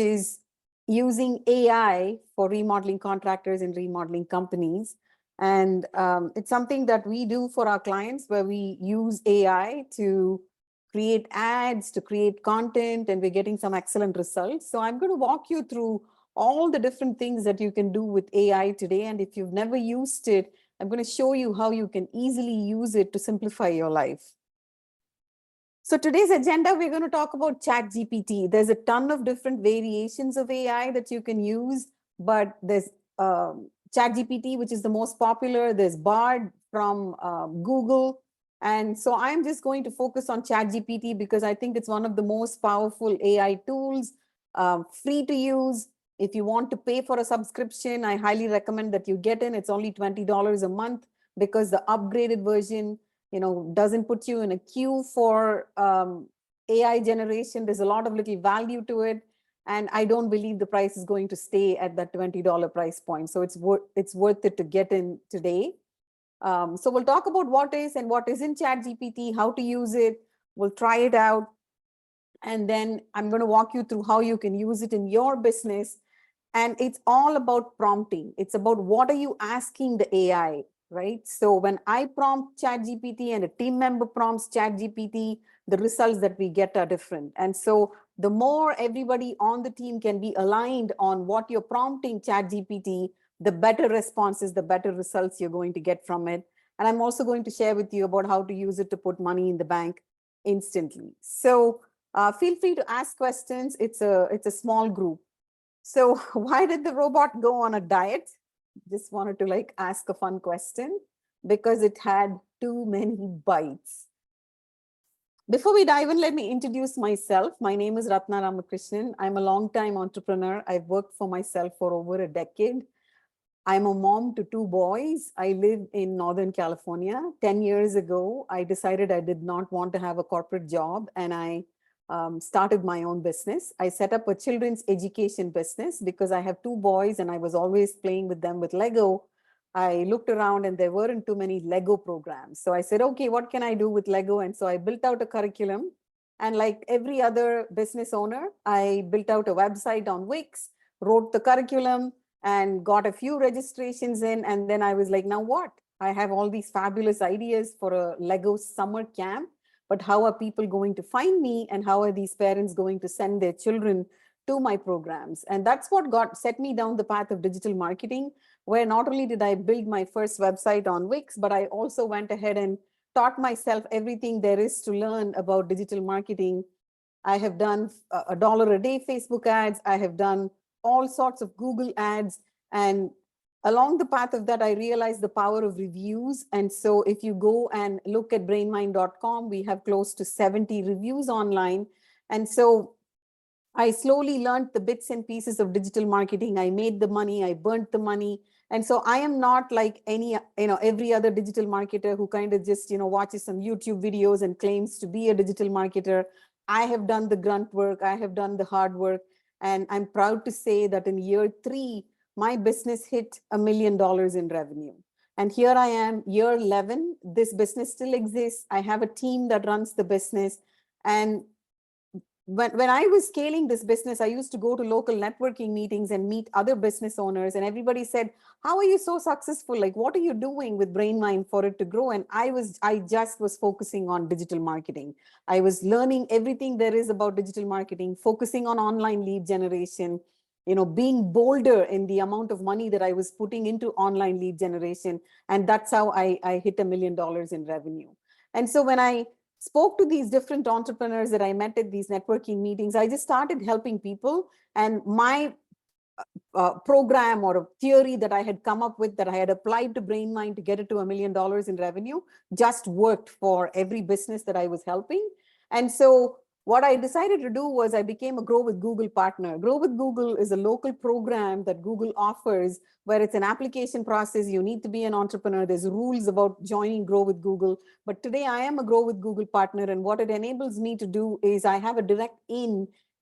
is using AI for remodeling contractors and remodeling companies. And it's something that we do for our clients where we use AI to create ads, to create content, and we're getting some excellent results. So I'm going to walk you through all the different things that you can do with AI today. And if you've never used it, I'm going to show you how you can easily use it to simplify your life. So today's agenda, we're going to talk about ChatGPT. There's a ton of different variations of AI that you can use, but there's ChatGPT, which is the most popular. There's Bard from Google. And so I'm just going to focus on ChatGPT because I think it's one of the most powerful AI tools, free to use. If you want to pay for a subscription, I highly recommend that you get in. It's only $20 a month because the upgraded version doesn't put you in a queue for AI generation. There's a lot of little value to it. And I don't believe the price is going to stay at that $20 price point. So it's worth it to get in today. So we'll talk about what is and what isn't ChatGPT, how to use it. We'll try it out. And then I'm going to walk you through how you can use it in your business. And it's all about prompting. It's about what are you asking the AI? Right? So when I prompt ChatGPT and a team member prompts ChatGPT, the results that we get are different. And so the more everybody on the team can be aligned on what you're prompting ChatGPT, the better responses, the better results you're going to get from it. And I'm also going to share with you about how to use it to put money in the bank instantly. So feel free to ask questions. It's a small group. So why did the robot go on a diet? Just wanted to ask a fun question because it had too many bites. Before we dive in, let me introduce myself. My name is Ratna Ramakrishnan. I'm a longtime entrepreneur. I've worked for myself for over a decade. I'm a mom to 2 boys. I live in Northern California. 10 years ago, I decided I did not want to have a corporate job, and I started my own business. I set up a children's education business because I have 2 boys and I was always playing with them with Lego. I looked around and there weren't too many Lego programs. So I said, okay, what can I do with Lego? And so I built out a curriculum. And like every other business owner, I built out a website on Wix, wrote the curriculum, and got a few registrations in. And then I was like, now what? I have all these fabulous ideas for a Lego summer camp. But how are people going to find me, and how are these parents going to send their children to my programs? And that's what set me down the path of digital marketing, where not only did I build my first website on Wix, but I also went ahead and taught myself everything there is to learn about digital marketing. I have done $1 a day Facebook ads. I have done all sorts of Google ads. And along the path of that, I realized the power of reviews. And so if you go and look at brainmind.com, we have close to 70 reviews online. And so I slowly learned the bits and pieces of digital marketing. I made the money, I burnt the money. And so I am not like every other digital marketer who kind of just, watches some YouTube videos and claims to be a digital marketer. I have done the grunt work. I have done the hard work. And I'm proud to say that in year 3, my business hit $1 million in revenue. And here I am, year 11, this business still exists. I have a team that runs the business. And when I was scaling this business, I used to go to local networking meetings and meet other business owners. And everybody said, how are you so successful? Like, what are you doing with BrainMind for it to grow? And I just was focusing on digital marketing. I was learning everything there is about digital marketing, focusing on online lead generation, being bolder in the amount of money that I was putting into online lead generation. And that's how I hit $1 million in revenue. And so when I spoke to these different entrepreneurs that I met at these networking meetings, I just started helping people. And my program or a theory that I had come up with, that I had applied to BrainMind to get it to $1 million in revenue, just worked for every business that I was helping. And so what I decided to do was I became a Grow with Google partner. Grow with Google is a local program that Google offers where it's an application process. You need to be an entrepreneur. There's rules about joining Grow with Google. But today I am a Grow with Google partner. And what it enables me to do is I have a direct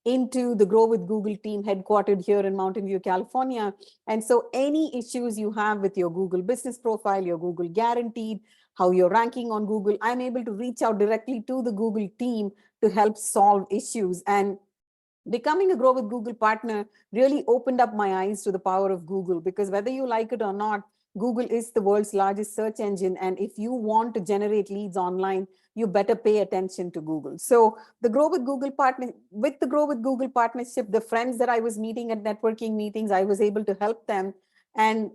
into the Grow with Google team headquartered here in Mountain View, California. And so any issues you have with your Google business profile, your Google guaranteed, how you're ranking on Google, I'm able to reach out directly to the Google team to help solve issues. And Becoming a Grow with Google partner really opened up my eyes to the power of Google, because whether you like it or not, Google is the world's largest search engine. And if you want to generate leads online, you better pay attention to Google. So the Grow with Google partner, with the Grow with Google partnership, the friends that I was meeting at networking meetings, I was able to help them. And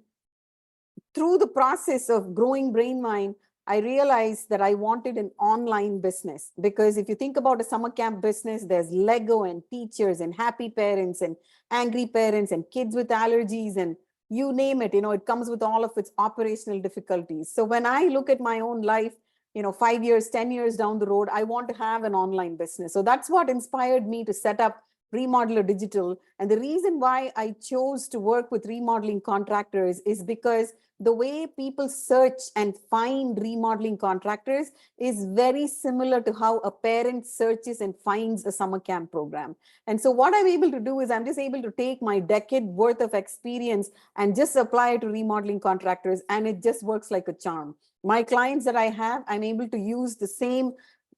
through the process of growing BrainMind, I realized that I wanted an online business, because if you think about a summer camp business, there's Lego and teachers and happy parents and angry parents and kids with allergies and you name it, it comes with all of its operational difficulties. So when I look at my own life, 5 years, 10 years down the road, I want to have an online business. So that's what inspired me to set up Remodeler Digital. And the reason why I chose to work with remodeling contractors is because the way people search and find remodeling contractors is very similar to how a parent searches and finds a summer camp program. And so what I'm able to do is I'm just able to take my decade worth of experience and just apply it to remodeling contractors, and it just works like a charm. My clients that I have, I'm able to use the same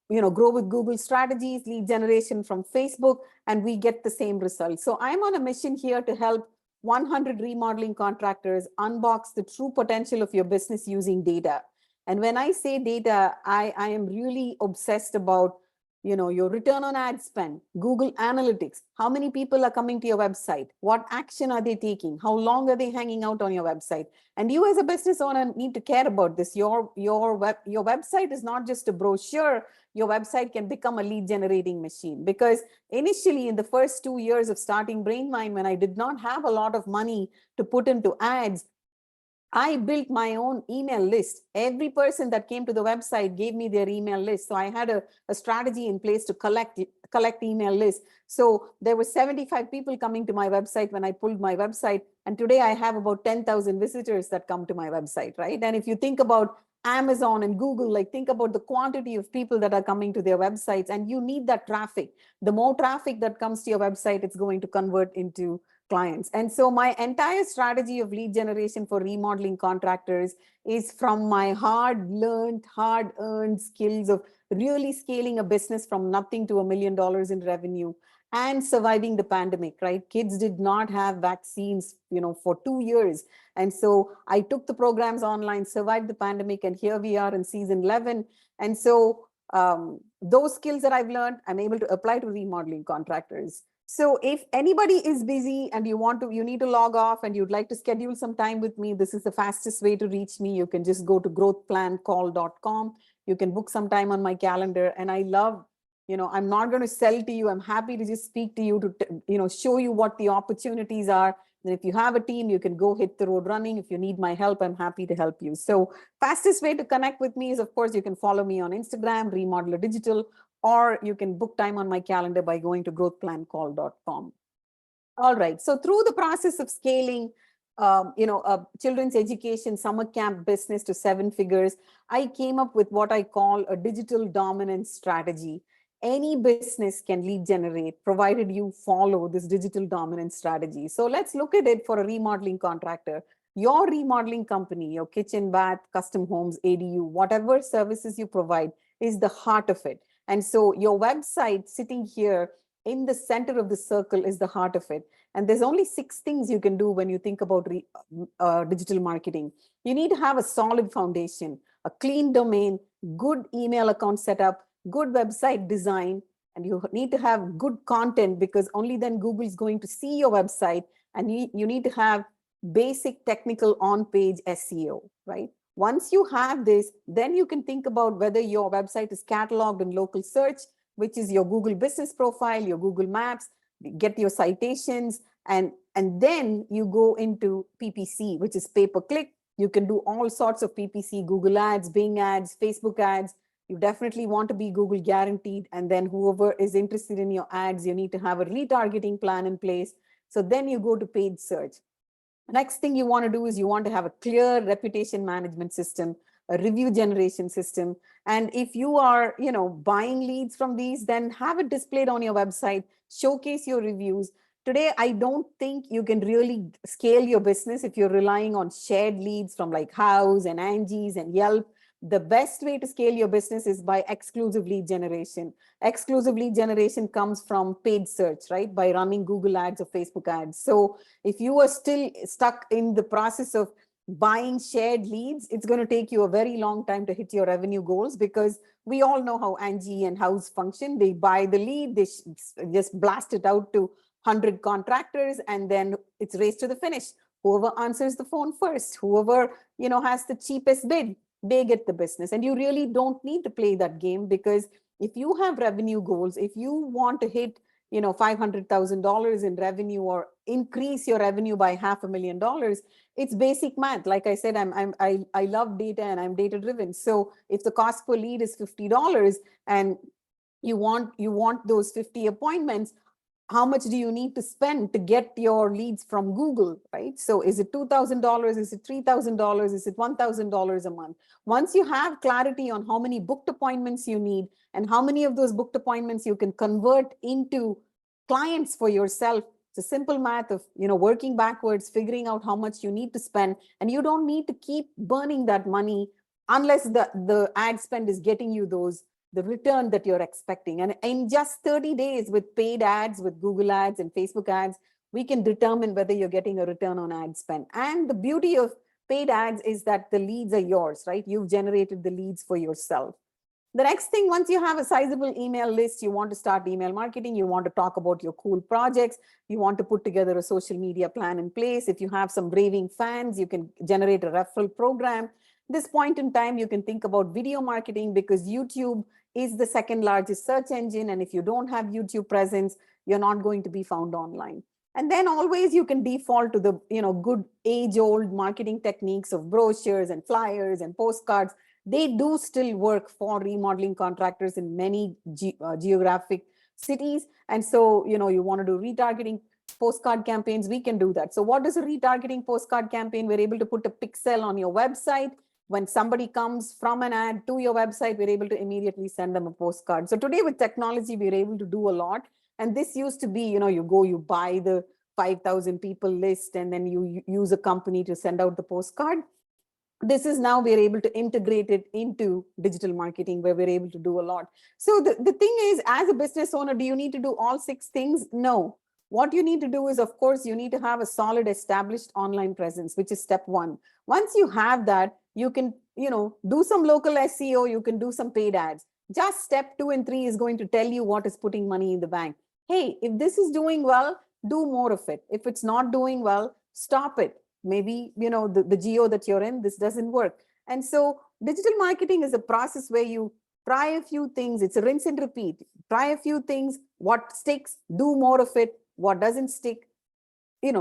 Grow with Google strategies, lead generation from Facebook, and we get the same results. So I'm on a mission here to help 100 remodeling contractors unbox the true potential of your business using data. And when I say data, I am really obsessed about your return on ad spend, Google Analytics, how many people are coming to your website, what action are they taking, how long are they hanging out on your website. And you as a business owner need to care about this. Your website is not just a brochure. Your website can become a lead generating machine, because initially in the first 2 years of starting BrainMind, when I did not have a lot of money to put into ads, I built my own email list. Every person that came to the website gave me their email list. So I had a strategy in place to collect email lists. So there were 75 people coming to my website when I pulled my website. And today I have about 10,000 visitors that come to my website, right? And if you think about Amazon and Google, like think about the quantity of people that are coming to their websites, and you need that traffic. The more traffic that comes to your website, it's going to convert into clients. And so my entire strategy of lead generation for remodeling contractors is from my hard-earned skills of really scaling a business from nothing to $1 million in revenue and surviving the pandemic, right? Kids did not have vaccines, for 2 years. And so I took the programs online, survived the pandemic, and here we are in season 11. And so those skills that I've learned, I'm able to apply to remodeling contractors. So if anybody is busy and you need to log off and you'd like to schedule some time with me, this is the fastest way to reach me. You can just go to growthplancall.com. You can book some time on my calendar. And I love, I'm not going to sell to you. I'm happy to just speak to you to, show you what the opportunities are. And if you have a team, you can go hit the road running. If you need my help, I'm happy to help you. So fastest way to connect with me is, of course, you can follow me on Instagram, Remodeler Digital, or you can book time on my calendar by going to growthplancall.com. All right. So through the process of scaling, a children's education summer camp business to 7 figures, I came up with what I call a digital dominance strategy. Any business can lead generate, provided you follow this digital dominance strategy. So let's look at it for a remodeling contractor. Your remodeling company, your kitchen, bath, custom homes, ADU, whatever services you provide is the heart of it. And so your website sitting here in the center of the circle is the heart of it. And there's only 6 things you can do when you think about digital marketing. You need to have a solid foundation, a clean domain, good email account setup, good website design, and you need to have good content, because only then Google is going to see your website. And you need to have basic technical on-page SEO, right? Once you have this, then you can think about whether your website is cataloged in local search, which is your Google business profile, your Google Maps, get your citations, and then you go into PPC, which is pay-per-click. You can do all sorts of PPC, Google ads, Bing ads, Facebook ads. You definitely want to be Google guaranteed. And then whoever is interested in your ads, you need to have a retargeting plan in place. So then you go to paid search. Next thing you want to do is you want to have a clear reputation management system, a review generation system. And if you are, buying leads from these, then have it displayed on your website, showcase your reviews. Today, I don't think you can really scale your business if you're relying on shared leads from like House and Angie's and Yelp. the best way to scale your business is by exclusive lead generation. Exclusive lead generation comes from paid search, right? By running Google ads or Facebook ads. So if you are still stuck in the process of buying shared leads, it's going to take you a very long time to hit your revenue goals, because we all know how Angie and House function. They buy the lead, they just blast it out to 100 contractors, and then it's race to the finish. Whoever answers the phone first, whoever, has the cheapest bid, they get the business. And you really don't need to play that game, because if you have revenue goals, if you want to hit, $500,000 in revenue, or increase your revenue by $500,000, it's basic math. Like I said, I love data and I'm data driven. So if the cost per lead is $50 and you want those 50 appointments, how much do you need to spend to get your leads from Google, right? So is it $2,000? Is it $3,000? Is it $1,000 a month? Once you have clarity on how many booked appointments you need and how many of those booked appointments you can convert into clients for yourself, it's a simple math of, working backwards, figuring out how much you need to spend, and you don't need to keep burning that money unless the ad spend is getting you the return that you're expecting. And in just 30 days with paid ads, with Google ads and Facebook ads, we can determine whether you're getting a return on ad spend. And the beauty of paid ads is that the leads are yours, right? You've generated the leads for yourself. The next thing, once you have a sizable email list, you want to start email marketing, you want to talk about your cool projects, you want to put together a social media plan in place. If you have some raving fans, you can generate a referral program. This point in time, you can think about video marketing, because YouTube is the second largest search engine. And if you don't have YouTube presence, you're not going to be found online. And then always you can default to the good age-old marketing techniques of brochures and flyers and postcards. They do still work for remodeling contractors in many geographic cities. And so, you want to do retargeting postcard campaigns, we can do that. So what is a retargeting postcard campaign? We're able to put a pixel on your website. When somebody comes from an ad to your website, we're able to immediately send them a postcard. So today with technology, we're able to do a lot. And this used to be, you buy the 5,000 people list, and then you use a company to send out the postcard. This is now we're able to integrate it into digital marketing, where we're able to do a lot. So the thing is, as a business owner, do you need to do all 6 things? No. What you need to do is, of course, you need to have a solid established online presence, which is step 1. Once you have that, you can, do some local SEO, you can do some paid ads. Just step 2 and 3 is going to tell you what is putting money in the bank. Hey, if this is doing well, do more of it. If it's not doing well, stop it. Maybe, the geo that you're in, this doesn't work. And so digital marketing is a process where you try a few things. It's a rinse and repeat. Try a few things. What sticks, do more of it. What doesn't stick,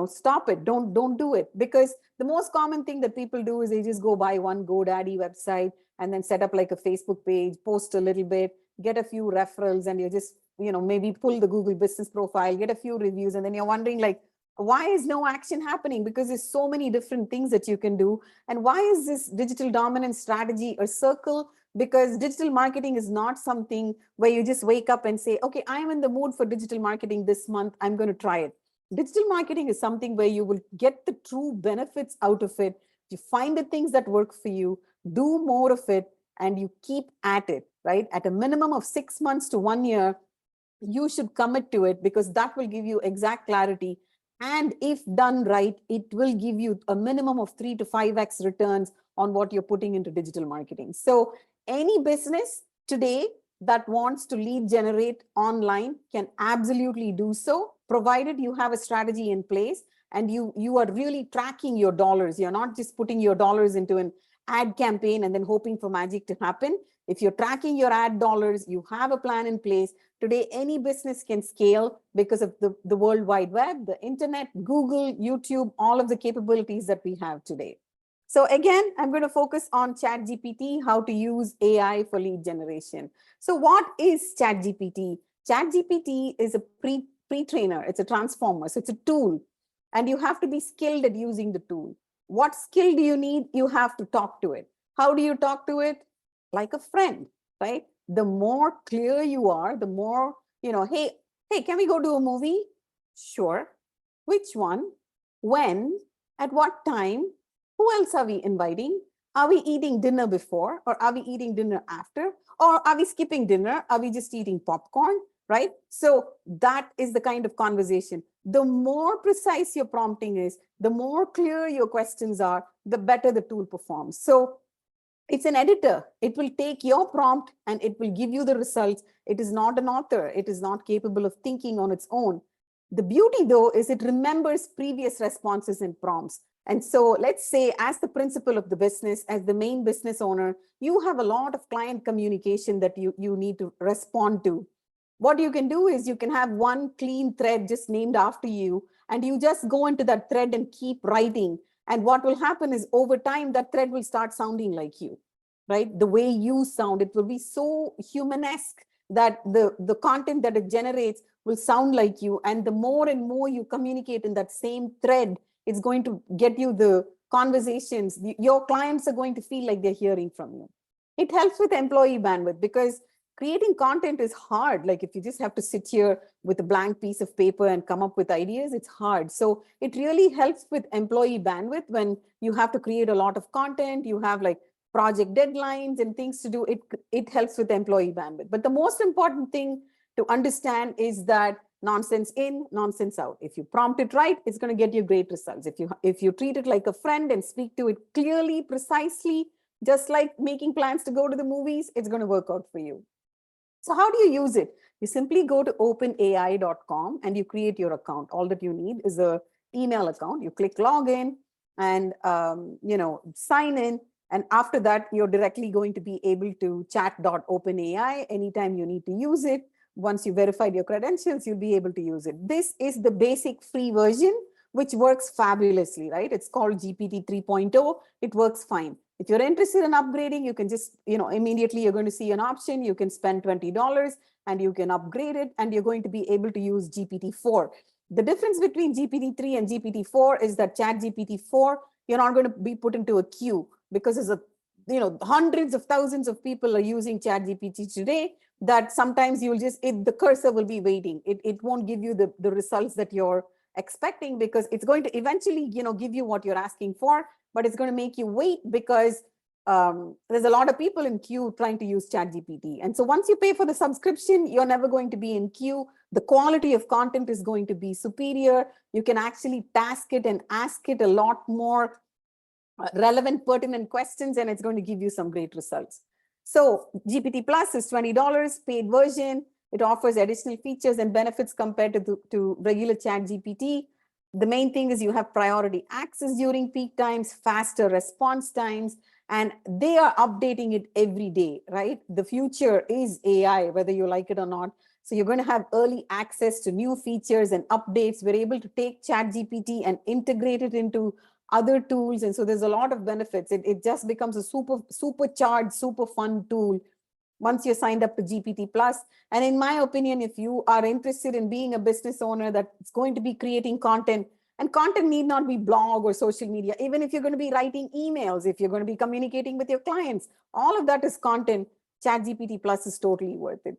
stop it. Don't do it. Because the most common thing that people do is they just go buy one GoDaddy website and then set up like a Facebook page, post a little bit, get a few referrals, and you just, maybe pull the Google business profile, get a few reviews, and then you're wondering like, why is no action happening? Because there's so many different things that you can do. And why is this digital dominance strategy a circle? Because digital marketing is not something where you just wake up and say, okay, I'm in the mood for digital marketing this month, I'm going to try it. Digital marketing is something where you will get the true benefits out of it. You find the things that work for you, do more of it, and you keep at it, right? At a minimum of 6 months to 1 year, you should commit to it, because that will give you exact clarity. And if done right, it will give you a minimum of 3 to 5x returns on what you're putting into digital marketing. So any business today that wants to lead generate online can absolutely do so, provided you have a strategy in place and you are really tracking your dollars. You're not just putting your dollars into an ad campaign and then hoping for magic to happen. If you're tracking your ad dollars, you have a plan in place. Today, any business can scale because of the World Wide Web, the internet, Google, YouTube, all of the capabilities that we have today. So again, I'm going to focus on ChatGPT, how to use AI for lead generation. So what is ChatGPT? ChatGPT is a pre-trainer. It's a transformer. So it's a tool, and you have to be skilled at using the tool. What skill do you need? You have to talk to it. How do you talk to it? Like a friend, right? The more clear you are, the more, hey, can we go to a movie? Sure. Which one? When? At what time? Who else are we inviting? Are we eating dinner before, or are we eating dinner after? Or are we skipping dinner? Are we just eating popcorn? Right? So that is the kind of conversation. The more precise your prompting is, the more clear your questions are, the better the tool performs. So it's an editor. It will take your prompt and it will give you the results. It is not an author. It is not capable of thinking on its own. The beauty, though, is it remembers previous responses and prompts. And so let's say, as the principal of the business, as the main business owner, you have a lot of client communication that you need to respond to. What you can do is you can have one clean thread just named after you, and you just go into that thread and keep writing. And what will happen is, over time, that thread will start sounding like you, right? The way you sound, it will be so humanesque that the content that it generates will sound like you. And the more and more you communicate in that same thread, it's going to get you the conversations. Your clients are going to feel like they're hearing from you. It helps with employee bandwidth, because creating content is hard. Like, if you just have to sit here with a blank piece of paper and come up with ideas, it's hard. So it really helps with employee bandwidth when you have to create a lot of content, you have like project deadlines and things to do. It helps with employee bandwidth. But the most important thing to understand is that nonsense in, nonsense out. If you prompt it right, it's going to get you great results. If you treat it like a friend and speak to it clearly, precisely, just like making plans to go to the movies, it's going to work out for you. So how do you use it? You simply go to openai.com and you create your account. All that you need is an email account. You click login and sign in. And after that, you're directly going to be able to chat.openai anytime you need to use it. Once you verified your credentials, you'll be able to use it. This is the basic free version, which works fabulously, right? It's called GPT 3.0. It works fine. If you're interested in upgrading, you can just, immediately you're going to see an option. You can spend $20 and you can upgrade it, and you're going to be able to use GPT-4. The difference between GPT-3 and GPT-4 is that ChatGPT-4, you're not going to be put into a queue, because there's hundreds of thousands of people are using ChatGPT today, that sometimes you'll just, the cursor will be waiting. It won't give you the results that you're expecting, because it's going to eventually, give you what you're asking for, but it's going to make you wait, because there's a lot of people in queue trying to use ChatGPT. And so once you pay for the subscription, you're never going to be in queue. The quality of content is going to be superior. You can actually task it and ask it a lot more relevant, pertinent questions, and it's going to give you some great results. So GPT Plus is $20, paid version. It offers additional features and benefits compared to regular ChatGPT. The main thing is you have priority access during peak times, faster response times, and they are updating it every day, right? The future is AI, whether you like it or not. So you're going to have early access to new features and updates. We're able to take ChatGPT and integrate it into other tools. And so there's a lot of benefits. It just becomes a supercharged, super fun tool once you're signed up to GPT Plus. And in my opinion, if you are interested in being a business owner that's going to be creating content, and content need not be blog or social media, even if you're going to be writing emails, if you're going to be communicating with your clients, all of that is content. ChatGPT Plus is totally worth it.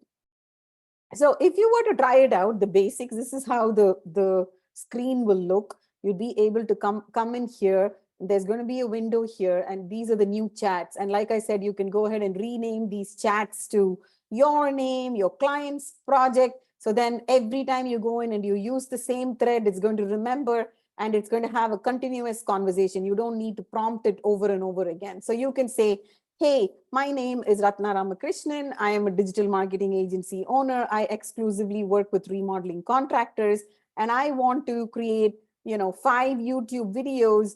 So if you were to try it out, the basics, this is how the screen will look. You'll be able to come in here. There's going to be a window here, and these are the new chats. And like I said, you can go ahead and rename these chats to your name, your client's project. So then every time you go in and you use the same thread, it's going to remember, and it's going to have a continuous conversation. You don't need to prompt it over and over again. So you can say, hey, my name is Ratna Ramakrishnan. I am a digital marketing agency owner. I exclusively work with remodeling contractors, and I want to create, 5 YouTube videos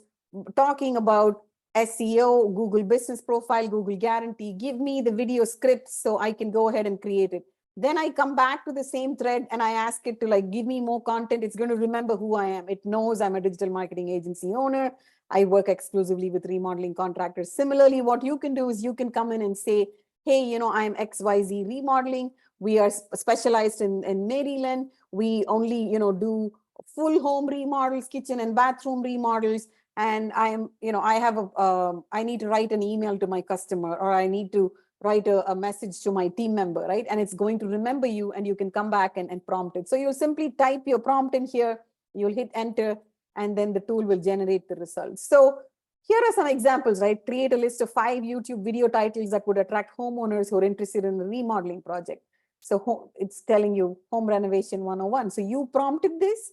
talking about SEO, Google Business Profile, Google Guarantee. Give me the video script so I can go ahead and create it. Then I come back to the same thread and I ask it to give me more content. It's going to remember who I am. It knows I'm a digital marketing agency owner. I work exclusively with remodeling contractors. Similarly, what you can do is you can come in and say, hey, I'm XYZ Remodeling. We are specialized in Maryland. We only, do full home remodels, kitchen and bathroom remodels. And I need to write an email to my customer, or I need to write a message to my team member, right? And it's going to remember you, and you can come back and prompt it. So you'll simply type your prompt in here, you'll hit enter, and then the tool will generate the results. So Here are some examples, right? Create a list of 5 YouTube video titles that would attract homeowners who are interested in a remodeling project. So it's telling you home renovation 101. So you prompted this,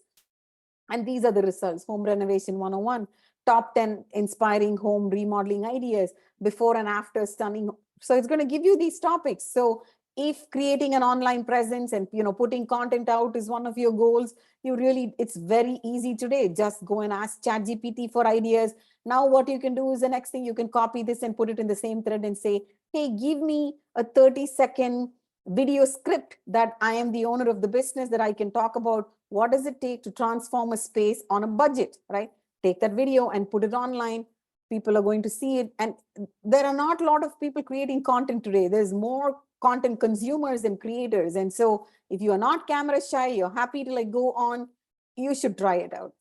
and these are the results. Home renovation 101, top 10 inspiring home remodeling ideas, before and after stunning. So it's going to give you these topics. So if creating an online presence and putting content out is one of your goals, it's very easy today. Just go and ask ChatGPT for ideas. Now what you can do is, the next thing, you can copy this and put it in the same thread and say, hey, give me a 30-second video script that I am the owner of the business, that I can talk about what does it take to transform a space on a budget, right? Take that video and put it online. People are going to see it. And there are not a lot of people creating content today. There's more content consumers than creators. And so if you are not camera shy, you're happy to go on, you should try it out.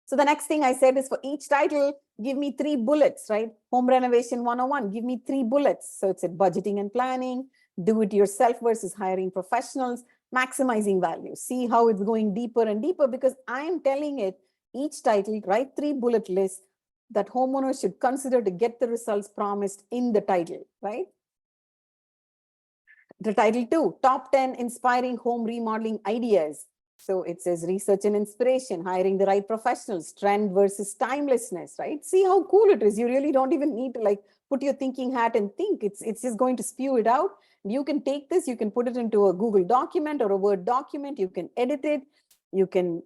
So the next thing I said is, for each title, give me 3 bullets, right? Home renovation 101, give me 3 bullets. So it's budgeting and planning, do it yourself versus hiring professionals, maximizing value. See how it's going deeper and deeper, because I am telling it, each title, write 3 bullet lists that homeowners should consider to get the results promised in the title, right? The title 2, top 10 inspiring home remodeling ideas. So it says research and inspiration, hiring the right professionals, trend versus timelessness, right? See how cool it is. You really don't even need to put your thinking hat and think. It's just going to spew it out. You can take this, you can put it into a Google document or a Word document. You can edit it. You can,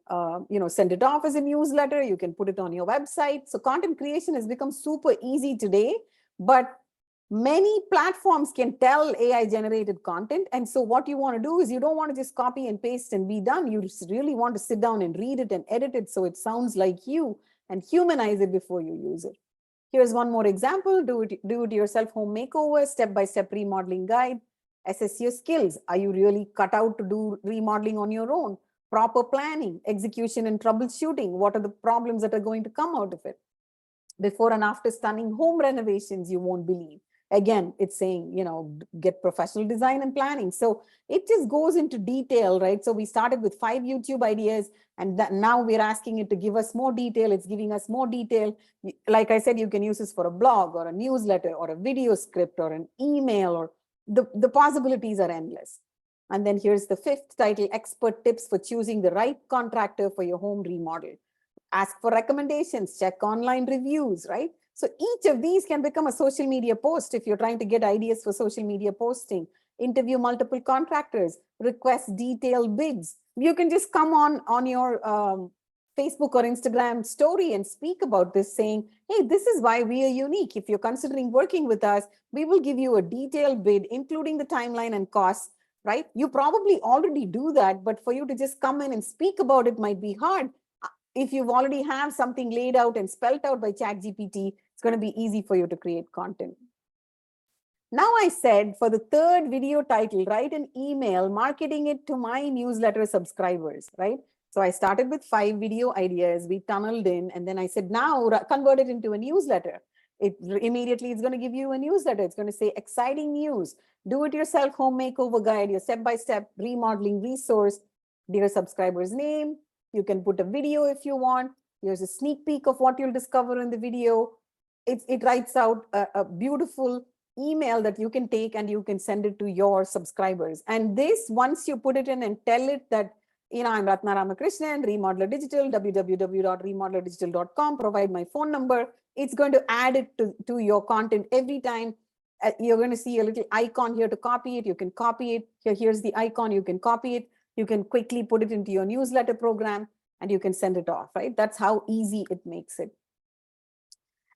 send it off as a newsletter. You can put it on your website. So content creation has become super easy today, but many platforms can tell AI generated content. And so what you want to do is, you don't want to just copy and paste and be done. You really want to sit down and read it and edit it so it sounds like you, and humanize it before you use it. Here's one more example. Do it yourself home makeover, step-by-step remodeling guide. Assess your skills. Are you really cut out to do remodeling on your own? Proper planning, execution, and troubleshooting. What are the problems that are going to come out of it? Before and after stunning home renovations you won't believe. Again, it's saying, get professional design and planning. So it just goes into detail, right? So we started with 5 YouTube ideas, and now we're asking it to give us more detail. It's giving us more detail. Like I said, you can use this for a blog or a newsletter or a video script or an email, or the possibilities are endless. And then here's the 5th title, expert tips for choosing the right contractor for your home remodel. Ask for recommendations, check online reviews, right? So each of these can become a social media post if you're trying to get ideas for social media posting. Interview multiple contractors, request detailed bids. You can just come on your Facebook or Instagram story and speak about this, saying, hey, this is why we are unique. If you're considering working with us, we will give you a detailed bid, including the timeline and costs, right? You probably already do that, but for you to just come in and speak about it might be hard. If you've already have something laid out and spelled out by ChatGPT, it's going to be easy for you to create content. Now I said, for the 3rd video title, write an email marketing it to my newsletter subscribers, right? So I started with 5 video ideas, we tunneled in, and then I said, now convert it into a newsletter. Immediately it's going to give you a newsletter. It's going to say, exciting news, do it yourself home makeover guide, your step-by-step remodeling resource, dear subscriber's name. You can put a video if you want. Here's a sneak peek of what you'll discover in the video. It writes out a beautiful email that you can take and you can send it to your subscribers. And this, once you put it in and tell it that, I'm Ratna Ramakrishnan, Remodeler Digital, www.remodelerdigital.com, provide my phone number. It's going to add it to your content every time. You're going to see a little icon here to copy it. You can copy it. Here's the icon. You can copy it. You can quickly put it into your newsletter program and you can send it off, right? That's how easy it makes it.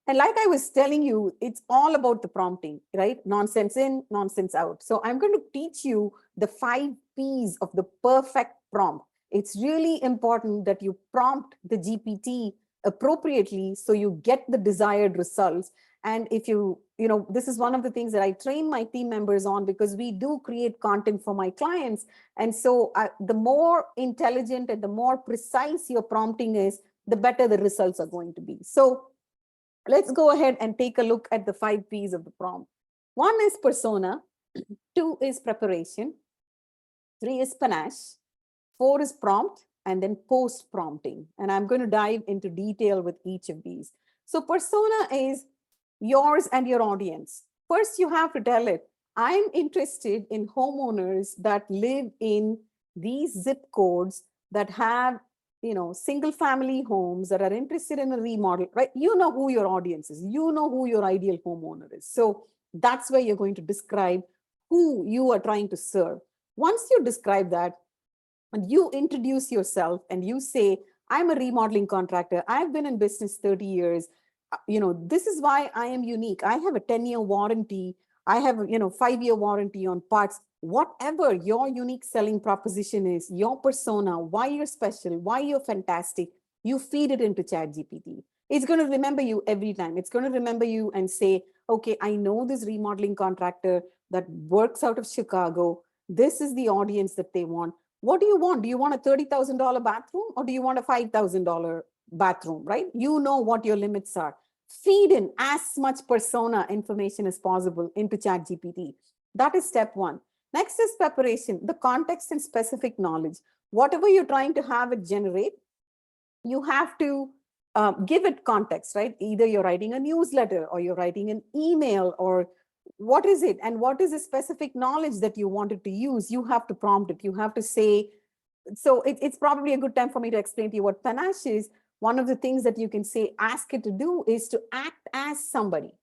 And like I was telling you, it's all about the prompting, right? Nonsense in, nonsense out. So I'm going to teach you the 5 P's of the perfect prompt. It's really important that you prompt the GPT appropriately so you get the desired results. And if this is one of the things that I train my team members on, because we do create content for my clients. And so the more intelligent and the more precise your prompting is, the better the results are going to be. So let's go ahead and take a look at the 5 P's of the prompt. 1 is persona, 2 is preparation, 3 is panache, 4 is prompt, and then post prompting. And I'm going to dive into detail with each of these. So persona is yours and your audience. First, you have to tell it, I'm interested in homeowners that live in these zip codes that have, single family homes that are interested in a remodel, right? You know who your audience is. You know who your ideal homeowner is. So that's where you're going to describe who you are trying to serve. Once you describe that, and you introduce yourself and you say, I'm a remodeling contractor. I've been in business 30 years. This is why I am unique. I have a 10-year warranty. I have a 5-year warranty on parts. Whatever your unique selling proposition is, your persona, why you're special, why you're fantastic, you feed it into ChatGPT. It's going to remember you every time. It's going to remember you and say, okay, I know this remodeling contractor that works out of Chicago. This is the audience that they want. What do you want? Do you want a $30,000 bathroom or do you want a $5,000 bathroom, right? You know what your limits are. Feed in as much persona information as possible into ChatGPT. That is step one. Next is preparation, the context and specific knowledge. Whatever you're trying to have it generate, you have to give it context, right? Either you're writing a newsletter or you're writing an email, or what is it? And what is the specific knowledge that you wanted to use? You have to prompt it. You have to say, so it's probably a good time for me to explain to you what panache is. One of the things that you can say, ask it to do is to act as somebody,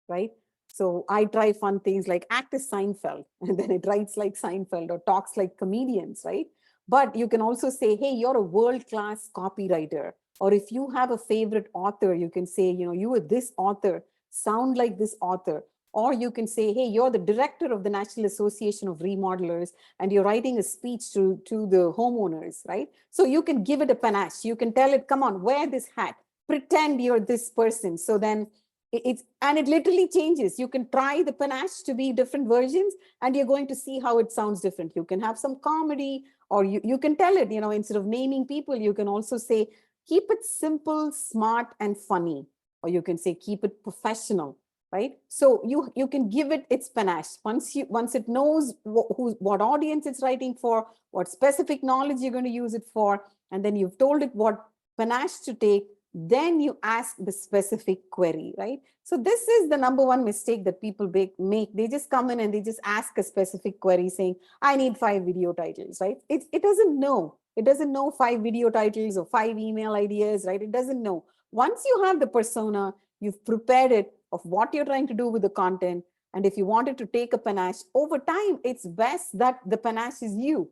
right? So I try fun things like act as Seinfeld, and then it writes like Seinfeld or talks like comedians, right? But you can also say, hey, you're a world-class copywriter. Or if you have a favorite author, you can say, you are this author, sound like this author. Or you can say, hey, you're the director of the National Association of Remodelers, and you're writing a speech to the homeowners, right? So you can give it a panache. You can tell it, come on, wear this hat, pretend you're this person. So then it literally changes. You can try the panache to be different versions, and you're going to see how it sounds different. You can have some comedy, or you can tell it, instead of naming people, you can also say, keep it simple, smart, and funny. Or you can say, keep it professional, right? So you can give it its panache. Once it knows what audience it's writing for, what specific knowledge you're going to use it for, and then you've told it what panache to take, then you ask the specific query, right? So this is the number one mistake that people make. They just come in and they just ask a specific query saying, I need 5 video titles, right? It doesn't know. It doesn't know 5 video titles or 5 email ideas, right? It doesn't know. Once you have the persona, you've prepared it of what you're trying to do with the content. And if you wanted to take a panache, over time, it's best that the panache is you.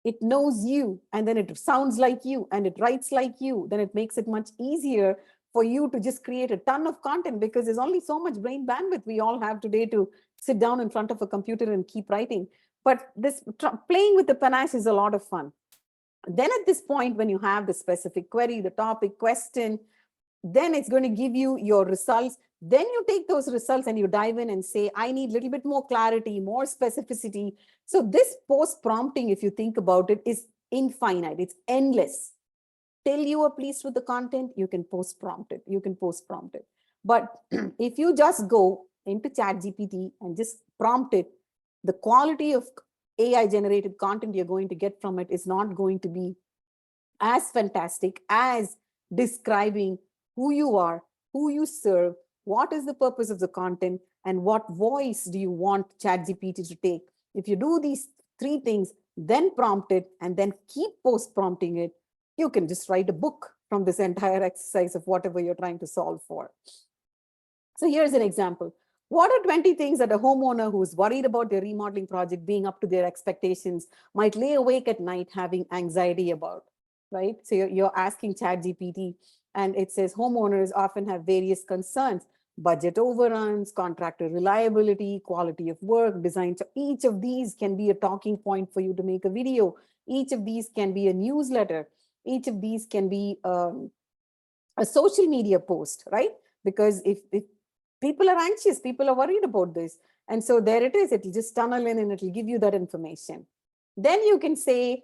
It knows you, and then it sounds like you, and it writes like you. Then it makes it much easier for you to just create a ton of content, because there's only so much brain bandwidth we all have today to sit down in front of a computer and keep writing. But this playing with the panache is a lot of fun. Then at this point, when you have the specific query, the topic, question, then it's going to give you your results. Then you take those results and you dive in and say, I need a little bit more clarity, more specificity. So this post prompting, if you think about it, is infinite. It's endless. Till you are pleased with the content, you can post prompt it. You can post prompt it. But if you just go into ChatGPT and just prompt it, the quality of AI generated content you're going to get from it is not going to be as fantastic as describing who you are, who you serve, what is the purpose of the content, and what voice do you want ChatGPT to take. If you do these 3 things, then prompt it, and then keep post prompting it, you can just write a book from this entire exercise of whatever you're trying to solve for. So here's an example. What are 20 things that a homeowner who's worried about their remodeling project being up to their expectations might lay awake at night having anxiety about, right? So you're asking ChatGPT, and it says homeowners often have various concerns: budget overruns, contractor reliability, quality of work, design. So each of these can be a talking point for you to make a video. Each of these can be a newsletter. Each of these can be a social media post, right? Because if people are anxious, people are worried about this. And so there it is. It'll just tunnel in and it'll give you that information. Then you can say,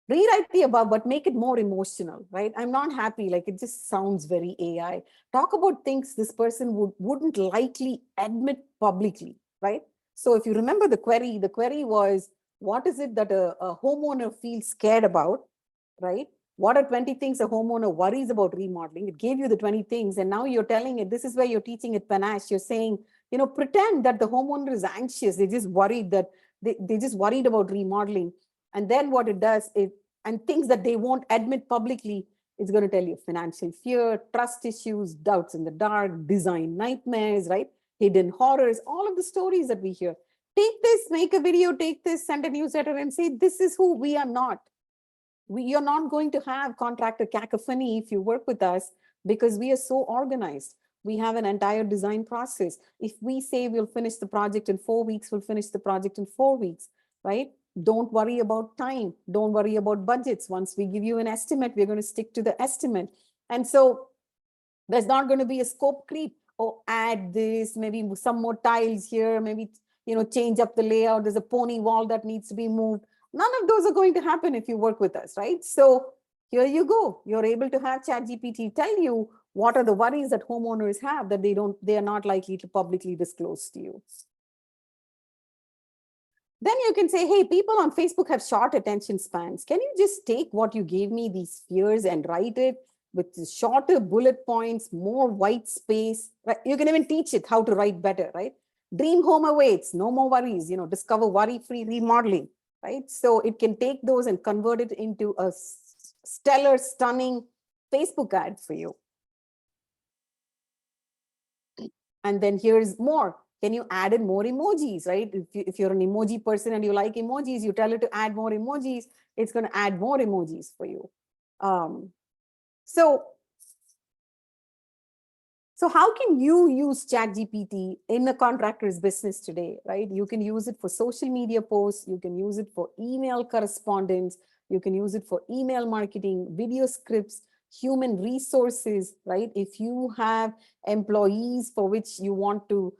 rewrite the above, but make it more emotional, right? I'm not happy. Like, it just sounds very AI. Talk about things this person wouldn't likely admit publicly, right? So if you remember the query was, what is it that a homeowner feels scared about, right? What are 20 things a homeowner worries about remodeling? It gave you the 20 things, and now you're telling it, this is where you're teaching it panache. You're saying, pretend that the homeowner is anxious. They just worried that they just worried about remodeling. And then what it does is, and things that they won't admit publicly, it's going to tell you financial fear, trust issues, doubts in the dark, design nightmares, right? Hidden horrors, all of the stories that we hear. Take this, make a video, take this, send a newsletter and say, this is who we are not. You're not going to have contractor cacophony if you work with us, because we are so organized. We have an entire design process. If we say we'll finish the project in 4 weeks, we'll finish the project in 4 weeks, right? Don't worry about time. Don't worry about budgets. Once we give you an estimate, we're going to stick to the estimate. And so there's not going to be a scope creep. Oh, add this, maybe some more tiles here, maybe, change up the layout. There's a pony wall that needs to be moved. None of those are going to happen if you work with us, right? So here you go. You're able to have ChatGPT tell you what are the worries that homeowners have that they are not likely to publicly disclose to you. Then you can say, hey, people on Facebook have short attention spans. Can you just take what you gave me, these fears, and write it with shorter bullet points, more white space, right? You can even teach it how to write better, right? Dream home awaits, no more worries, discover worry-free remodeling, right? So it can take those and convert it into a stellar, stunning Facebook ad for you. And then here's more. Can you add in more emojis, right? If you're an emoji person and you like emojis, you tell it to add more emojis, it's going to add more emojis for you. So how can you use ChatGPT in a contractor's business today, right? You can use it for social media posts. You can use it for email correspondence. You can use it for email marketing, video scripts, human resources, right? If you have employees for which you want to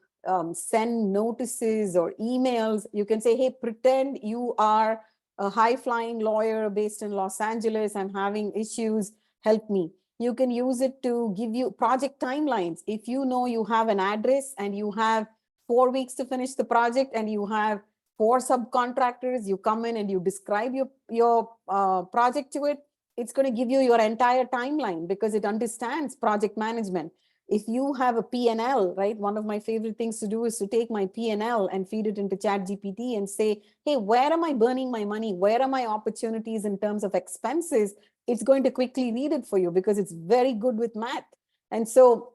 send notices or emails, you can say, hey, pretend you are a high-flying lawyer based in Los Angeles. I'm having issues. Help me. You can use it to give you project timelines. If you know you have an address and you have 4 weeks to finish the project and you have 4 subcontractors, you come in and you describe your project to it, it's going to give you your entire timeline because it understands project management. If you have a P&L, right, one of my favorite things to do is to take my P&L and feed it into ChatGPT and say, hey, where am I burning my money? Where are my opportunities in terms of expenses? It's going to quickly read it for you because it's very good with math. And so,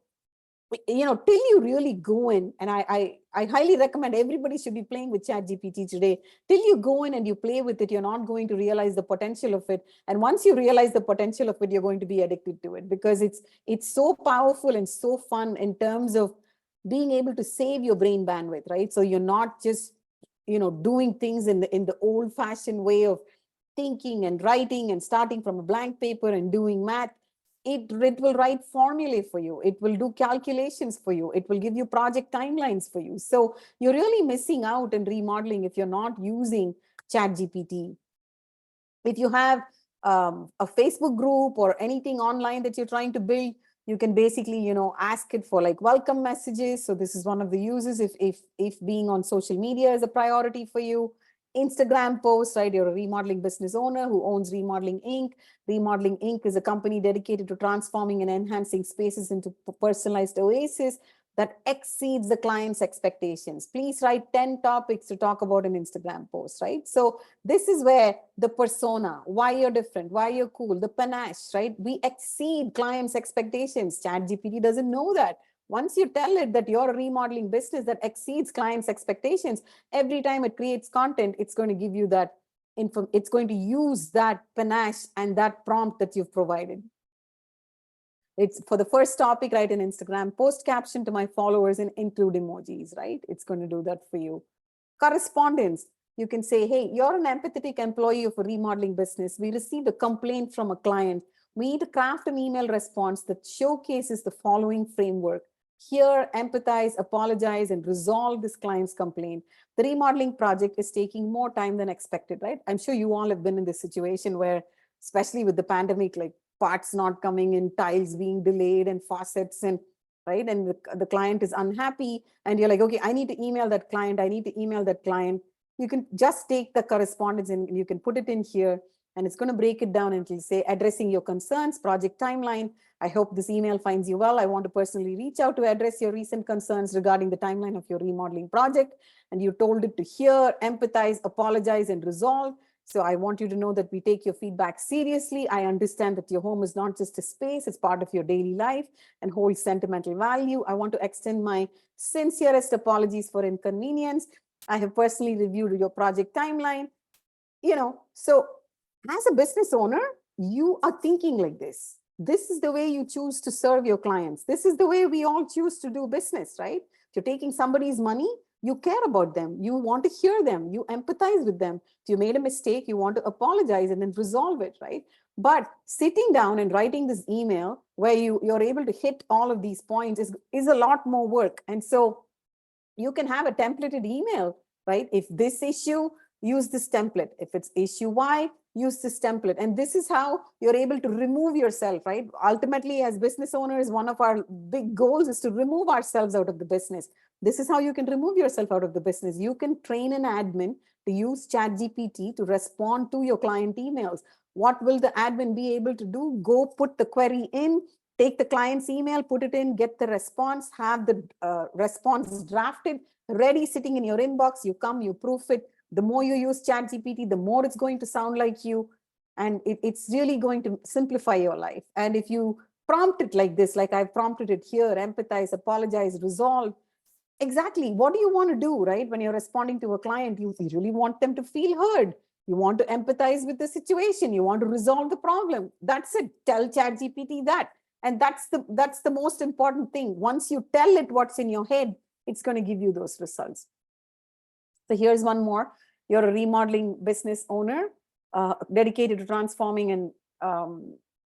till you really go in, and I highly recommend everybody should be playing with ChatGPT today. Till you go in and you play with it, you're not going to realize the potential of it. And once you realize the potential of it, you're going to be addicted to it because it's so powerful and so fun in terms of being able to save your brain bandwidth, right? So you're not just, doing things in the old-fashioned way of thinking and writing and starting from a blank paper and doing math. It will write formulae for you. It will do calculations for you. It will give you project timelines for you. So you're really missing out in remodeling if you're not using ChatGPT. If you have a Facebook group or anything online that you're trying to build, you can basically, ask it for like welcome messages. So this is one of the uses if being on social media is a priority for you. Instagram posts, right? You're a remodeling business owner who owns Remodeling Inc. Remodeling Inc. is a company dedicated to transforming and enhancing spaces into personalized oases that exceeds the client's expectations. Please write 10 topics to talk about an Instagram post, right? So this is where the persona, why you're different, why you're cool, the panache, right? We exceed clients' expectations. ChatGPT doesn't know that. Once you tell it that you're a remodeling business that exceeds clients' expectations, every time it creates content, it's going to give you that info. It's going to use that panache and that prompt that you've provided. It's for the first topic, write an Instagram post caption to my followers and include emojis, right? It's going to do that for you. Correspondence. You can say, hey, you're an empathetic employee of a remodeling business. We received a complaint from a client. We need to craft an email response that showcases the following framework. Hear, empathize, apologize, and resolve this client's complaint. The remodeling project is taking more time than expected, right? I'm sure you all have been in this situation where, especially with the pandemic, like parts not coming in, tiles being delayed, and faucets, and right, and the client is unhappy, and you're like, okay, I need to email that client. I need to email that client. You can just take the correspondence and you can put it in here. and it's going to break it down and it'll say addressing your concerns, project timeline. I hope this email finds you well. I want to personally reach out to address your recent concerns regarding the timeline of your remodeling project. And you told it to hear, empathize, apologize, and resolve. So I want you to know that we take your feedback seriously. I understand that your home is not just a space, it's part of your daily life and holds sentimental value. I want to extend my sincerest apologies for inconvenience. I have personally reviewed your project timeline. So as a business owner, you are thinking like this. This is the way you choose to serve your clients. This is the way we all choose to do business, right? If you're taking somebody's money, you care about them. You want to hear them. You empathize with them. If you made a mistake, you want to apologize and then resolve it, right? But sitting down and writing this email where you're able to hit all of these points is a lot more work. And so you can have a templated email, right? If this issue, use this template. If it's issue Y, use this template. And this is how you're able to remove yourself, right? Ultimately, as business owners, one of our big goals is to remove ourselves out of the business. This is how you can remove yourself out of the business. You can train an admin to use ChatGPT to respond to your client emails. What will the admin be able to do? Go put the query in, take the client's email, put it in, get the response, have the response drafted, ready, sitting in your inbox. You come, you proof it. The more you use ChatGPT, the more it's going to sound like you. And it's really going to simplify your life. And if you prompt it like this, like I've prompted it here, empathize, apologize, resolve, exactly what do you want to do, right? When you're responding to a client, you really want them to feel heard. You want to empathize with the situation. You want to resolve the problem. That's it. Tell ChatGPT that. And that's the most important thing. Once you tell it what's in your head, it's going to give you those results. So here's one more. You're a remodeling business owner dedicated to transforming, and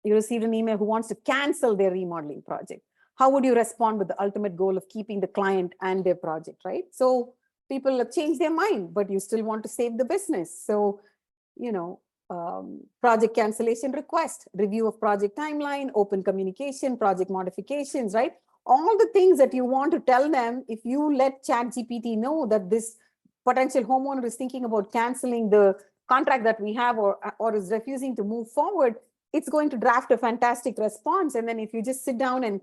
you received an email who wants to cancel their remodeling project. How would you respond with the ultimate goal of keeping the client and their project, right? So people have changed their mind, but you still want to save the business. So, project cancellation request, review of project timeline, open communication, project modifications, right? All the things that you want to tell them, if you let ChatGPT know that this potential homeowner is thinking about canceling the contract that we have or is refusing to move forward, it's going to draft a fantastic response. And then if you just sit down and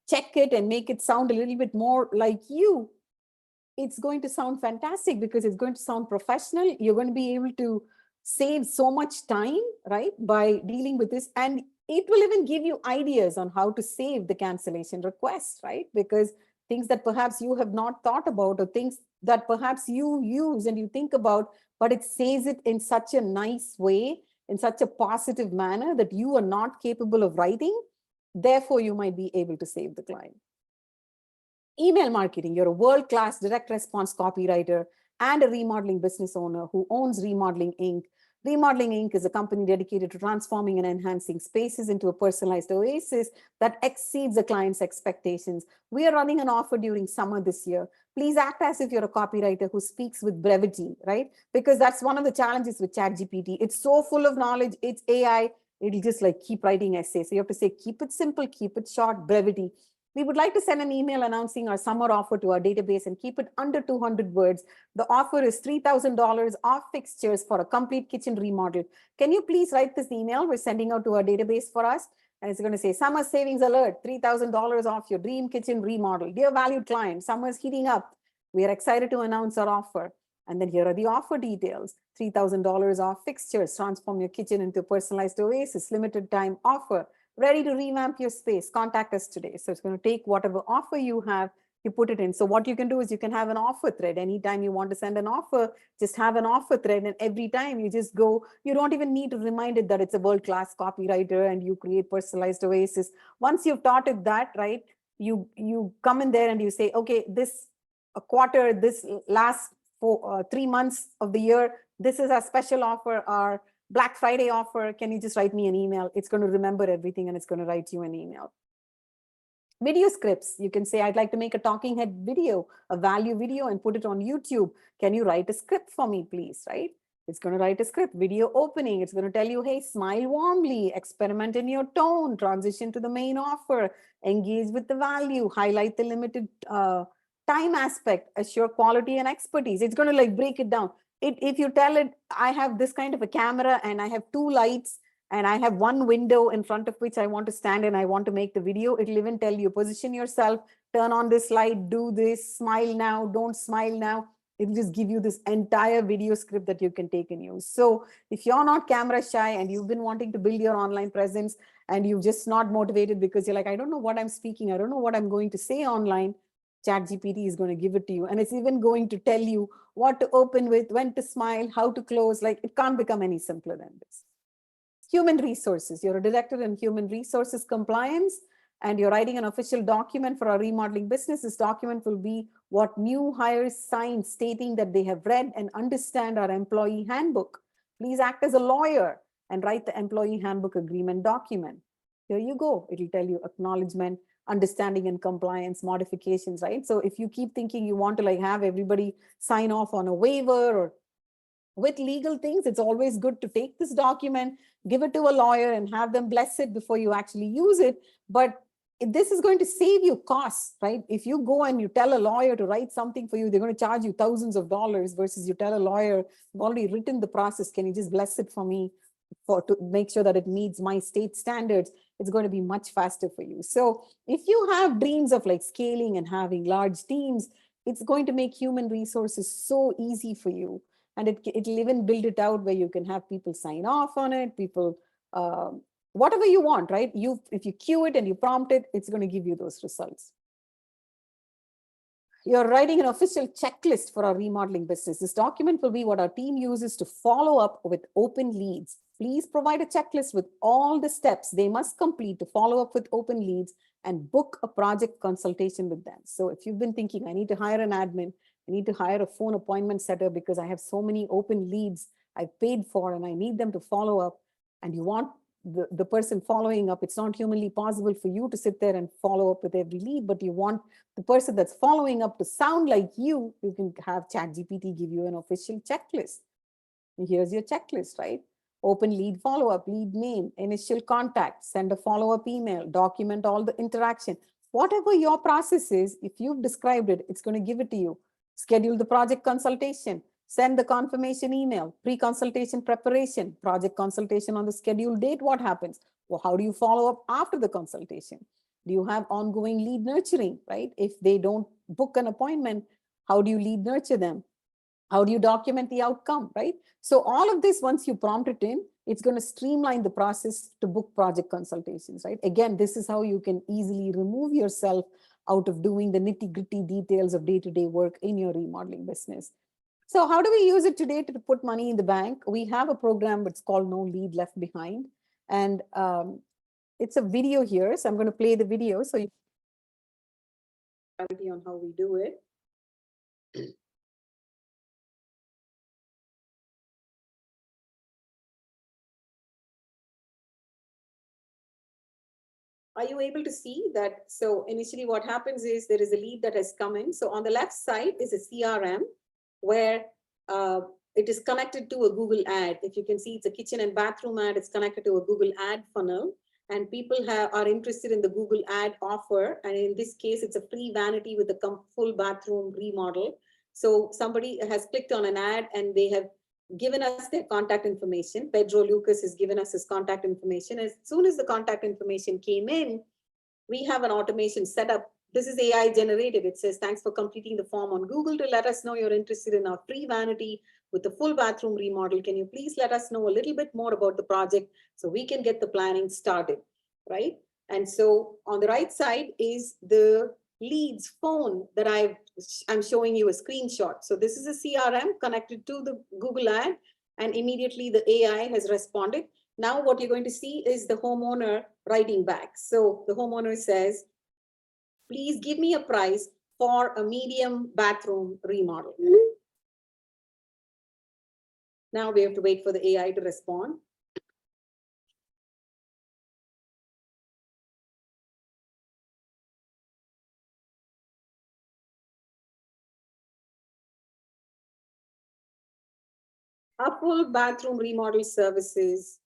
check it and make it sound a little bit more like you, it's going to sound fantastic because it's going to sound professional. You're going to be able to save so much time, right, by dealing with this. And it will even give you ideas on how to save the cancellation request, right? Because things that perhaps you have not thought about, or things that perhaps you use and you think about, but it says it in such a nice way, in such a positive manner that you are not capable of writing. Therefore, you might be able to save the client. Email marketing. You're a world-class direct response copywriter and a remodeling business owner who owns Remodeling Inc. Remodeling Inc. is a company dedicated to transforming and enhancing spaces into a personalized oasis that exceeds the client's expectations. We are running an offer during summer this year. Please act as if you're a copywriter who speaks with brevity, right? Because that's one of the challenges with ChatGPT. It's so full of knowledge. It's AI. It'll just like keep writing essays. So you have to say, keep it simple, keep it short, brevity. We would like to send an email announcing our summer offer to our database and keep it under 200 words. The offer is $3,000 off fixtures for a complete kitchen remodel. Can you please write this email we're sending out to our database for us? And it's going to say, summer savings alert, $3,000 off your dream kitchen remodel. Dear valued client, summer's heating up. We are excited to announce our offer. And then here are the offer details. $3,000 off fixtures, transform your kitchen into a personalized oasis, limited time offer. Ready to revamp your space, contact us today. So it's going to take whatever offer you have, you put it in. So what you can do is you can have an offer thread. Anytime you want to send an offer, just have an offer thread. And every time you just go, you don't even need to remind it that it's a world-class copywriter and you create personalized oasis. Once you've taught it that, right, you come in there and you say, okay, this a quarter, this last 3 months of the year, this is our special offer, our Black Friday offer. Can you just write me an email? It's going to remember everything and it's going to write you an email. Video scripts. You can say, I'd like to make a talking head video, a value video, and put it on YouTube. Can you write a script for me, please? Right? It's going to write a script. Video opening. It's going to tell you, hey, smile warmly, experiment in your tone, transition to the main offer, engage with the value, highlight the limited time aspect, assure quality and expertise. It's going to like break it down. if you tell it, I have this kind of a camera and I have two lights and I have one window in front of which I want to stand and I want to make the video, it'll even tell you, position yourself, turn on this light, do this, smile now, don't smile now. It'll just give you this entire video script that you can take and use. So if you're not camera shy and you've been wanting to build your online presence and you're just not motivated because you're like, I don't know what I'm speaking, I don't know what I'm going to say online, ChatGPT is going to give it to you. And it's even going to tell you what to open with, when to smile, how to close. Like, it can't become any simpler than this. Human resources. You're a director in human resources compliance, and you're writing an official document for our remodeling business. This document will be what new hires sign stating that they have read and understand our employee handbook. Please act as a lawyer and write the employee handbook agreement document. Here you go. It'll tell you acknowledgement, understanding and compliance, modifications, right? So if you keep thinking you want to like have everybody sign off on a waiver or with legal things, it's always good to take this document, give it to a lawyer and have them bless it before you actually use it. But this is going to save you costs, right? If you go and you tell a lawyer to write something for you, they're going to charge you thousands of dollars versus you tell a lawyer, I've already written the process, can you just bless it for me to make sure that it meets my state standards? It's going to be much faster for you. So if you have dreams of like scaling and having large teams, it's going to make human resources so easy for you. And it'll even build it out where you can have people sign off on it, people, whatever you want, right? If you queue it and you prompt it, it's going to give you those results. You're writing an official checklist for our remodeling business. This document will be what our team uses to follow up with open leads. Please provide a checklist with all the steps they must complete to follow up with open leads and book a project consultation with them. So if you've been thinking, I need to hire an admin, I need to hire a phone appointment setter because I have so many open leads I've paid for and I need them to follow up, and you want the person following up, it's not humanly possible for you to sit there and follow up with every lead, but you want the person that's following up to sound like you can have ChatGPT give you an official checklist. And here's your checklist, right? Open lead follow-up, lead name, initial contact, send a follow-up email, document all the interaction. Whatever your process is, if you've described it, it's going to give it to you. Schedule the project consultation, send the confirmation email, pre-consultation preparation, project consultation on the scheduled date, what happens? Well, how do you follow up after the consultation? Do you have ongoing lead nurturing, right? If they don't book an appointment, how do you lead nurture them? How do you document the outcome, right? So all of this, once you prompt it in, it's going to streamline the process to book project consultations, right? Again, this is how you can easily remove yourself out of doing the nitty-gritty details of day-to-day work in your remodeling business. So how do we use it today to put money in the bank? We have a program that's called No Lead Left Behind. And it's a video here. So I'm going to play the video so you can clarity on how we do it. Are you able to see that? So initially what happens is there is a lead that has come in. So on the left side is a CRM where it is connected to a Google ad. If you can see, it's a kitchen and bathroom ad. It's connected to a Google ad funnel. And people are interested in the Google ad offer. And in this case, it's a free vanity with a full bathroom remodel. So somebody has clicked on an ad and they have given us their contact information. Pedro Lucas has given us his contact information. As soon as the contact information came in, we have an automation set up. This is AI generated. It says, thanks for completing the form on Google to let us know you're interested in our free vanity with the full bathroom remodel. Can you please let us know a little bit more about the project so we can get the planning started, right? And so on the right side is the leads phone that I'm showing you a screenshot. So this is a CRM connected to the Google ad, and immediately the AI has responded. Now what you're going to see is the homeowner writing back. So the homeowner says, please give me a price for a medium bathroom remodel. Now we have to wait for the AI to respond. Our full bathroom remodel services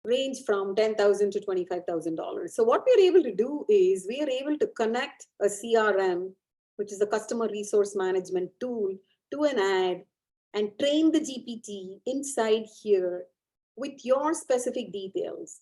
range from $10,000 to $25,000. So what we're able to do is we are able to connect a CRM, which is a customer resource management tool, to an ad and train the GPT inside here with your specific details.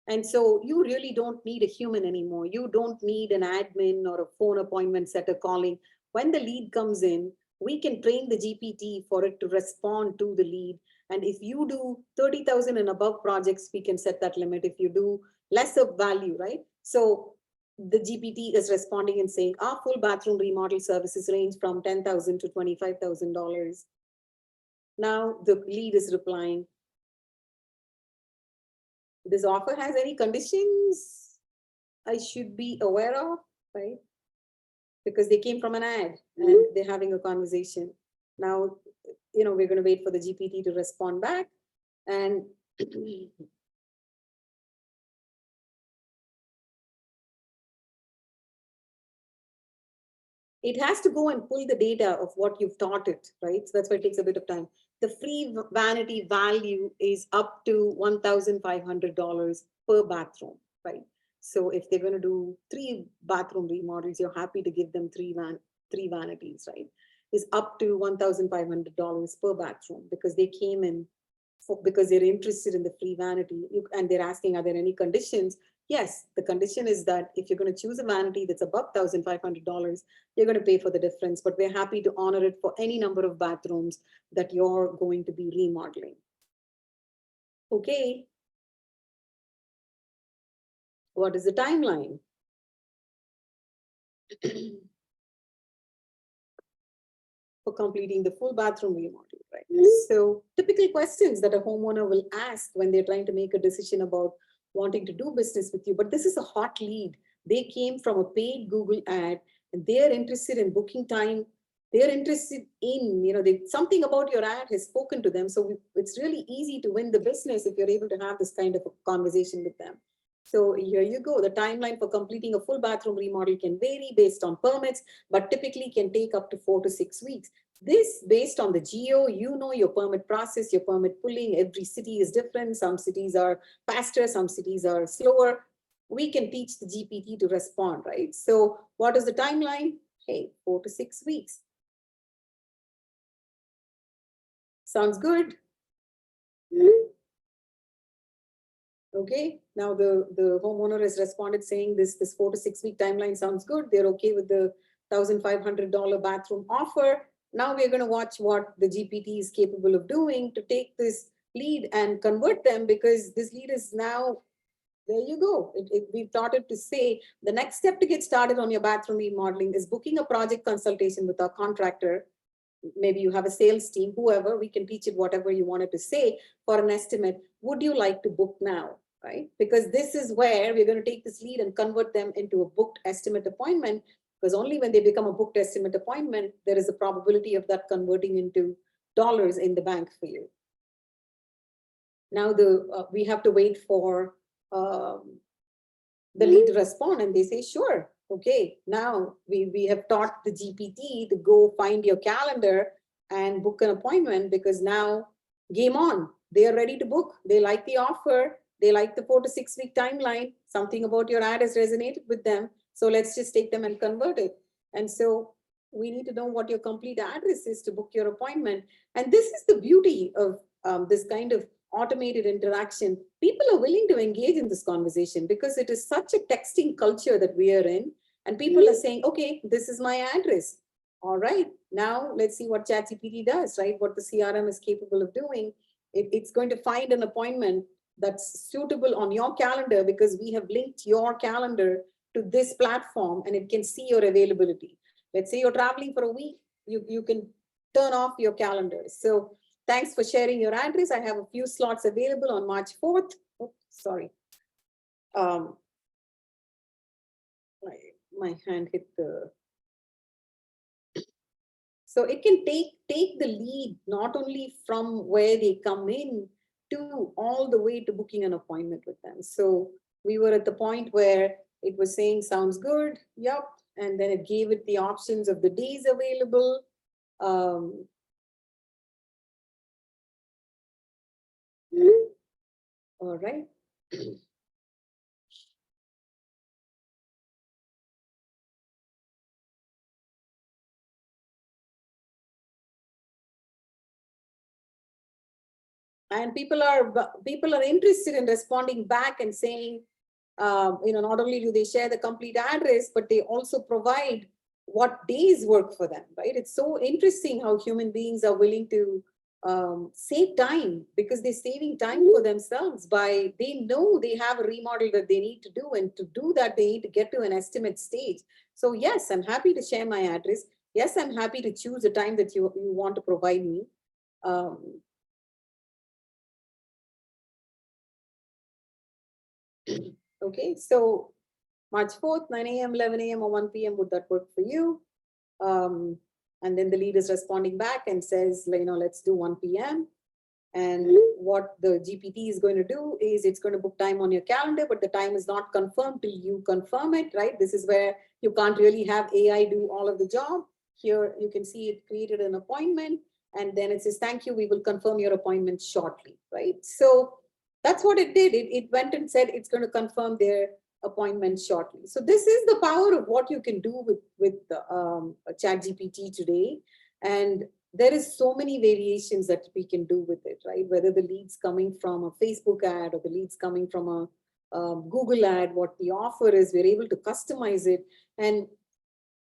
And so you really don't need a human anymore. You don't need an admin or a phone appointment setter calling. When the lead comes in, we can train the GPT for it to respond to the lead. And if you do 30,000 and above projects, we can set that limit. If you do less of value, right? So the GPT is responding and saying, our full bathroom remodel services range from $10,000 to $25,000. Now the lead is replying, this offer has any conditions I should be aware of, right? Because they came from an ad and they're having a conversation. Now, we're going to wait for the GPT to respond back. And it has to go and pull the data of what you've taught it, right? So that's why it takes a bit of time. The free vanity value is up to $1,500 per bathroom, right? So if they're going to do 3 bathroom remodels, you're happy to give them three vanities, right? Is up to $1,500 per bathroom because they came in because they're interested in the free vanity. And they're asking, are there any conditions? Yes, the condition is that if you're going to choose a vanity that's above $1,500, you're going to pay for the difference, but we're happy to honor it for any number of bathrooms that you're going to be remodeling. Okay. What is the timeline? For completing the full bathroom remodel, right? So typical questions that a homeowner will ask when they're trying to make a decision about wanting to do business with you, but this is a hot lead. They came from a paid Google ad and they're interested in booking time. They're interested in, something about your ad has spoken to them. So it's really easy to win the business if you're able to have this kind of a conversation with them. So here you go. The timeline for completing a full bathroom remodel can vary based on permits, but typically can take up to 4 to 6 weeks. This based on the geo, your permit process, your permit pulling, every city is different. Some cities are faster, some cities are slower. We can teach the GPT to respond, right? So what is the timeline? Hey, 4 to 6 weeks. Sounds good. Okay, now the homeowner has responded saying this 4 to 6 week timeline sounds good. They're okay with the $1,500 bathroom offer. Now we're going to watch what the GPT is capable of doing to take this lead and convert them, because this lead is now, there you go. We've taught it to say the next step to get started on your bathroom remodeling is booking a project consultation with our contractor. Maybe you have a sales team, whoever, we can teach it whatever you wanted to say for an estimate. Would you like to book now, right? Because this is where we're going to take this lead and convert them into a booked estimate appointment, because only when they become a booked estimate appointment, there is a probability of that converting into dollars in the bank for you. Now we have to wait for the lead to respond, and they say, sure. Okay, now we have taught the GPT to go find your calendar and book an appointment, because now game on. They are ready to book. They like the offer. They like the 4 to 6 week timeline. Something about your ad has resonated with them. So let's just take them and convert it. And so we need to know what your complete address is to book your appointment. And this is the beauty of this kind of automated interaction. People are willing to engage in this conversation because it is such a texting culture that we are in. And people are saying, okay, this is my address. All right, now let's see what ChatGPT does, right? What the CRM is capable of doing. It's going to find an appointment that's suitable on your calendar, because we have linked your calendar to this platform and it can see your availability. Let's say you're traveling for a week, you can turn off your calendar. So thanks for sharing your address. I have a few slots available on March 4th. Oh, sorry. My hand hit the... So it can take the lead, not only from where they come in to all the way to booking an appointment with them. So we were at the point where it was saying, sounds good. Yep. And then it gave it the options of the days available. All right. And people are interested in responding back and saying, not only do they share the complete address, but they also provide what days work for them, right? It's so interesting how human beings are willing to save time, because they're saving time for themselves by, they know they have a remodel that they need to do, and to do that they need to get to an estimate stage. So yes, I'm happy to share my address. Yes, I'm happy to choose the time that you want to provide me. um, okay, so March 4th, 9 a.m., 11 a.m., or 1 p.m., would that work for you? Um, and then the lead is responding back and says, let's do 1 p.m. And what the GPT is going to do is it's going to book time on your calendar, but the time is not confirmed till you confirm it, right? This is where you can't really have AI do all of the job. Here you can see it created an appointment, and then it says, thank you, we will confirm your appointment shortly, right? So that's what it did. It went and said it's going to confirm their appointment shortly. So this is the power of what you can do with ChatGPT today. And there is so many variations that we can do with it, right? Whether the leads coming from a Facebook ad or the leads coming from a Google ad, what the offer is, we're able to customize it. And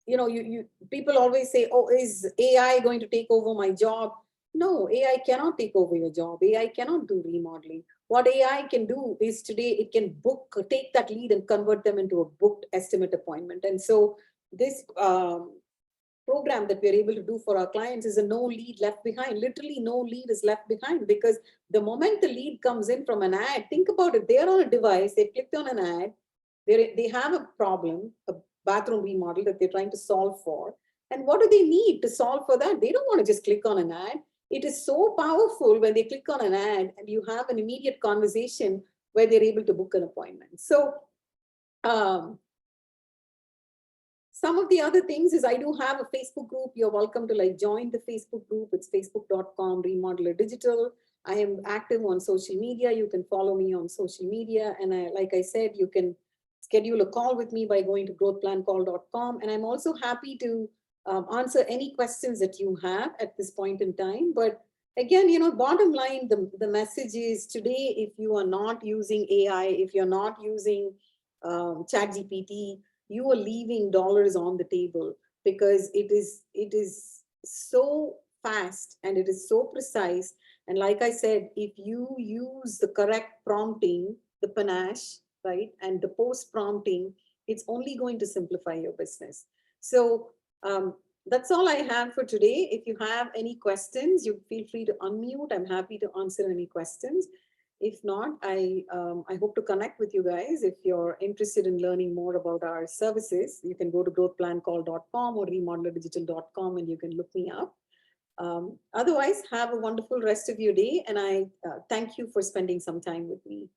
you people always say, oh, is AI going to take over my job? No, AI cannot take over your job. AI cannot do remodeling. What AI can do is today it can take that lead and convert them into a booked estimate appointment. And so this program that we're able to do for our clients is a no lead left behind. Literally no lead is left behind, because the moment the lead comes in from an ad, think about it, they're on a device, they clicked on an ad, they have a problem, a bathroom remodel that they're trying to solve for. And what do they need to solve for that? They don't want to just click on an ad. It is so powerful when they click on an ad and you have an immediate conversation where they're able to book an appointment. So um, some of the other things is I do have a Facebook group. You're welcome to join the Facebook group. It's facebook.com remodeler digital. I am active on social media. You can follow me on social media. And like I said, you can schedule a call with me by going to growthplancall.com. And I'm also happy to answer any questions that you have at this point in time. But again, bottom line, the message is today, if you are not using AI, if you're not using ChatGPT, you are leaving dollars on the table, because it is so fast and it is so precise. And like I said, if you use the correct prompting, the panache, right, and the post prompting, it's only going to simplify your business. So that's all I have for today. If you have any questions, you feel free to unmute. I'm happy to answer any questions. If not, I hope to connect with you guys. If you're interested in learning more about our services, you can go to growthplancall.com or remodelerdigital.com and you can look me up. Otherwise, have a wonderful rest of your day. And I thank you for spending some time with me.